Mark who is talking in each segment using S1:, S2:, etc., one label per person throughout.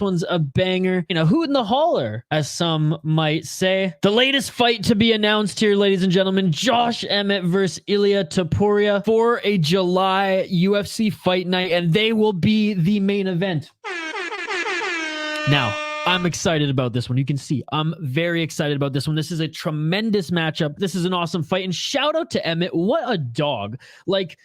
S1: one's a banger. You know, who in the holler, as some might say. The latest fight to be announced here, ladies and gentlemen, Josh Emmet versus Ilia Topuria for a July UFC fight night, and they will be the main event. Now, I'm excited about this one. You can see I'm very excited about this one. This is a tremendous matchup. This is an awesome fight. And shout out to Emmett. What a dog. Like,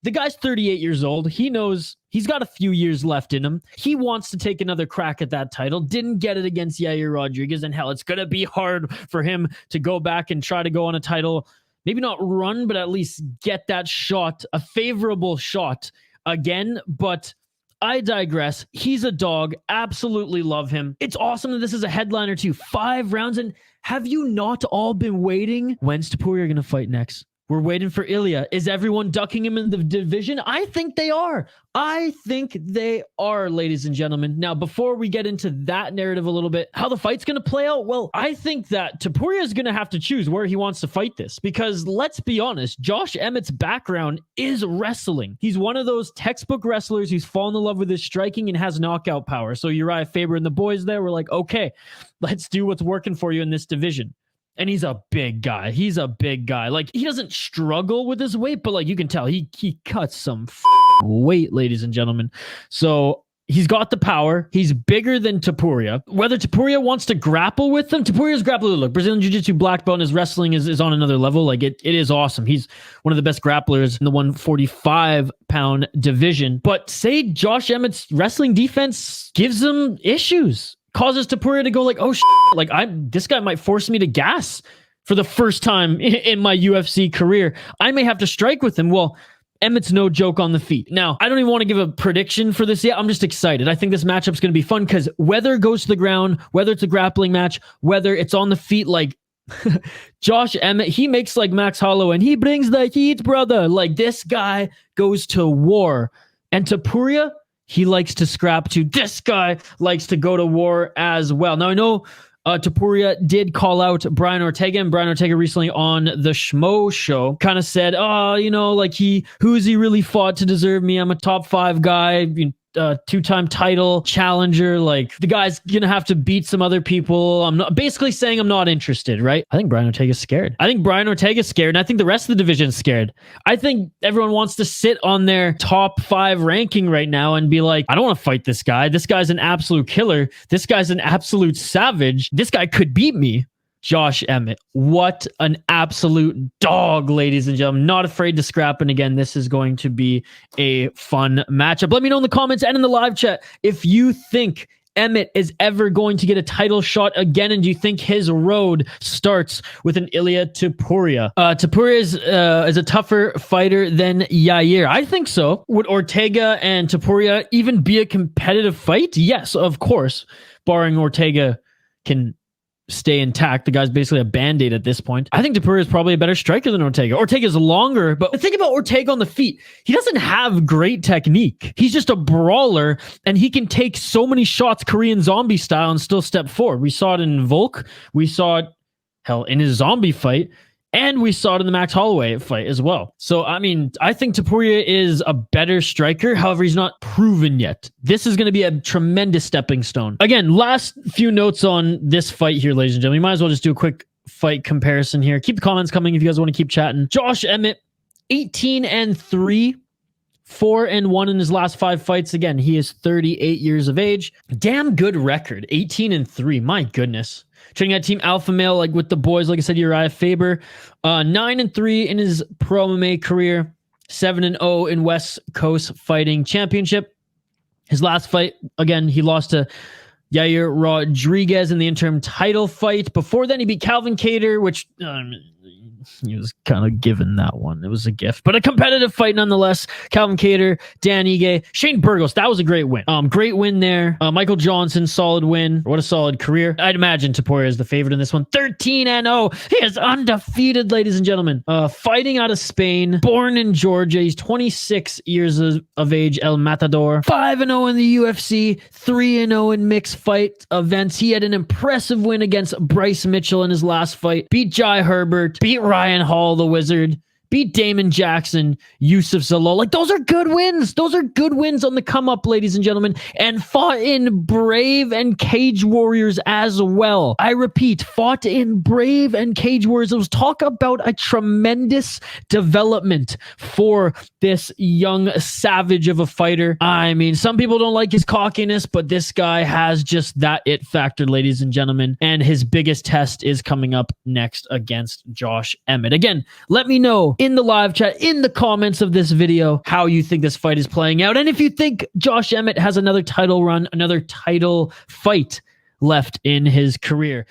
S1: the guy's 38 years old. He knows he's got a few years left in him. He wants to take another crack at that title. Didn't get it against Yair Rodriguez. And hell, it's going to be hard for him to go back and try to go on a title. Maybe not run, but at least get that shot, a favorable shot again. But I digress. He's a dog. Absolutely love him. It's awesome that this is a headliner too. 5 rounds. And have you not all been waiting? When's Topuria going to fight next? We're waiting for Ilia. Is everyone ducking him in the division? I think they are. I think they are, ladies and gentlemen. Now, before we get into that narrative a little bit, how the fight's going to play out, well, I think that Topuria is going to have to choose where he wants to fight this, because let's be honest, Josh Emmett's background is wrestling. He's one of those textbook wrestlers who's fallen in love with his striking and has knockout power. So Uriah Faber and the boys there were like, okay, let's do what's working for you in this division. And he's a big guy. He's a big guy. Like, he doesn't struggle with his weight, but like you can tell he cuts some weight, ladies and gentlemen. So he's got the power. He's bigger than Topuria. Whether Topuria wants to grapple with him, Topuria's grappler, look, Brazilian Jiu-Jitsu black belt, and his wrestling is on another level. Like, it is awesome. He's one of the best grapplers in the 145-pound division. But say Josh Emmett's wrestling defense gives him issues. Causes Topuria to go like, oh, like this guy might force me to gas for the first time in my UFC career. I may have to strike with him. Well, Emmett's no joke on the feet. Now, I don't even want to give a prediction for this yet. I'm just excited. I think this matchup's going to be fun because whether it goes to the ground, whether it's a grappling match, whether it's on the feet, like Josh Emmet, he makes like Max Holloway and he brings the heat, brother. Like, this guy goes to war. And Topuria, he likes to scrap too. This guy likes to go to war as well. Now, I know Topuria did call out Brian Ortega, and Brian Ortega recently on the Schmo show kind of said, oh, you know, like who's he really fought to deserve me? I'm a top 5 guy, 2-time title challenger. Like, the guy's gonna have to beat some other people. I'm not basically saying I'm not interested, right? I think Brian Ortega's scared. I think Brian Ortega's scared, and I think the rest of the division's scared. I think everyone wants to sit on their top 5 ranking right now and be like, I don't want to fight this guy. This guy's an absolute killer. This guy's an absolute savage. This guy could beat me. Josh Emmet, what an absolute dog, ladies and gentlemen. Not afraid to scrap. And again, this is going to be a fun matchup. Let me know in the comments and in the live chat if you think Emmett is ever going to get a title shot again, and do you think his road starts with an Ilia Topuria? Topuria is a tougher fighter than Yair. I think so. Would Ortega and Topuria even be a competitive fight? Yes, of course, barring Ortega can stay intact. The guy's basically a band-aid at this point. I think Topuria is probably a better striker than Ortega. Ortega's longer, but the thing about Ortega on the feet, he doesn't have great technique. He's just a brawler, and he can take so many shots Korean zombie style and still step forward. We saw it in Volk. We saw it, hell, in his zombie fight. And we saw it in the Max Holloway fight as well. So, I mean, I think Topuria is a better striker. However, he's not proven yet. This is going to be a tremendous stepping stone. Again, last few notes on this fight here, ladies and gentlemen. You might as well just do a quick fight comparison here. Keep the comments coming if you guys want to keep chatting. Josh Emmet, 18-3. 4-1 in his last 5 fights. Again, he is 38 years of age. Damn good record. 18-3. My goodness. Training at Team Alpha Male, like with the boys, like I said, Uriah Faber. 9-3 in his pro MMA career. 7-0 in West Coast Fighting Championship. His last fight, again, he lost to Yair Rodriguez in the interim title fight. Before then, he beat Calvin Kattar, which he was kind of given that one. It was a gift, but a competitive fight nonetheless. Calvin Kattar, Dan Ige, Shane Burgos. That was a great win. Great win there. Michael Johnson, solid win. What a solid career. I'd imagine Topuria is the favorite in this one. 13-0. He is undefeated, ladies and gentlemen. Fighting out of Spain, born in Georgia. He's 26 years of age. El Matador. 5-0 in the UFC. 3-0 in mixed fight events. He had an impressive win against Bryce Mitchell in his last fight. Beat Jai Herbert. Beat Ryan Hall, the Wizard. beat Damon Jackson, Yusuf Zalal. Like, those are good wins. Those are good wins on the come up, ladies and gentlemen, and fought in Brave and Cage Warriors as well. I repeat, fought in Brave and Cage Warriors. Let's talk about a tremendous development for this young savage of a fighter. I mean, some people don't like his cockiness, but this guy has just that it factor, ladies and gentlemen, and his biggest test is coming up next against Josh Emmet. Again, let me know in the live chat, in the comments of this video, how you think this fight is playing out, and if you think Josh Emmet has another title run, another title fight left in his career.